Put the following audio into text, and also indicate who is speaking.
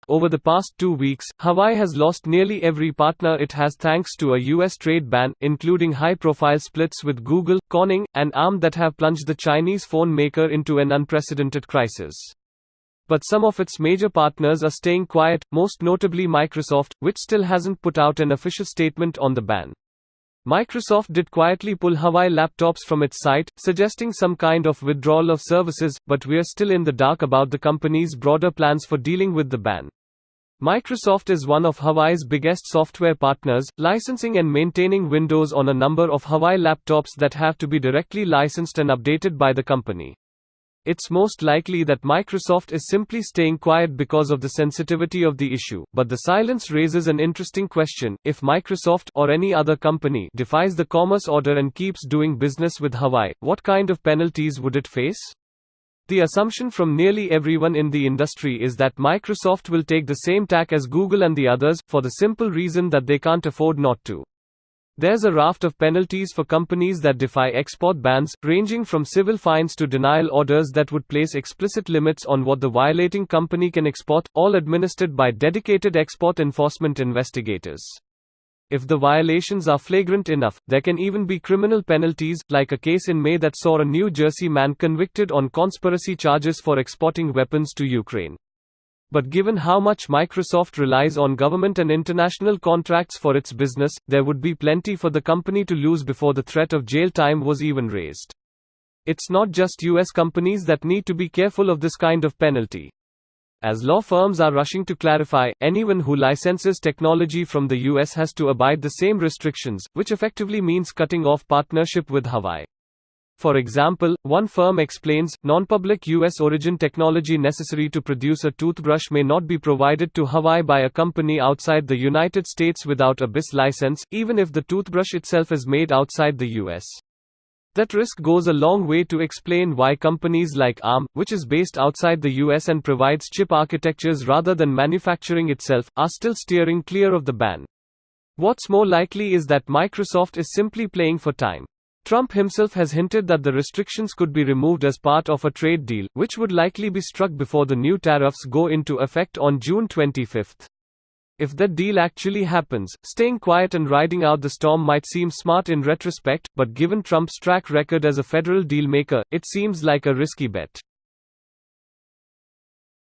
Speaker 1: Over the past 2 weeks, Huawei has lost nearly every partner it has thanks to a US trade ban, including high-profile splits with Google, Corning, and Arm that have plunged the Chinese phone maker into an unprecedented crisis. But some of its major partners are staying quiet, most notably Microsoft, which still hasn't put out an official statement on the ban. Microsoft did quietly pull Huawei laptops from its site, suggesting some kind of withdrawal of services, but we're still in the dark about the company's broader plans for dealing with the ban. Microsoft is one of Huawei's biggest software partners, licensing and maintaining Windows on a number of Huawei laptops that have to be directly licensed and updated by the company. It's most likely that Microsoft is simply staying quiet because of the sensitivity of the issue, but the silence raises an interesting question: if Microsoft, or any other company, defies the commerce order and keeps doing business with Huawei, what kind of penalties would it face? The assumption from nearly everyone in the industry is that Microsoft will take the same tack as Google and the others, for the simple reason that they can't afford not to. There's a raft of penalties for companies that defy export bans, ranging from civil fines to denial orders that would place explicit limits on what the violating company can export, all administered by dedicated export enforcement investigators. If the violations are flagrant enough, there can even be criminal penalties, like a case in May that saw a New Jersey man convicted on conspiracy charges for exporting weapons to Ukraine. But given how much Microsoft relies on government and international contracts for its business, there would be plenty for the company to lose before the threat of jail time was even raised. It's not just US companies that need to be careful of this kind of penalty. As law firms are rushing to clarify, anyone who licenses technology from the US has to abide the same restrictions, which effectively means cutting off partnership with Huawei. For example, one firm explains, non-public US origin technology necessary to produce a toothbrush may not be provided to Huawei by a company outside the United States without a BIS license, even if the toothbrush itself is made outside the US. That risk goes a long way to explain why companies like Arm, which is based outside the US and provides chip architectures rather than manufacturing itself, are still steering clear of the ban. What's more likely is that Microsoft is simply playing for time. Trump himself has hinted that the restrictions could be removed as part of a trade deal, which would likely be struck before the new tariffs go into effect on June 25. If that deal actually happens, staying quiet and riding out the storm might seem smart in retrospect, but given Trump's track record as a federal deal maker, it seems like a risky bet.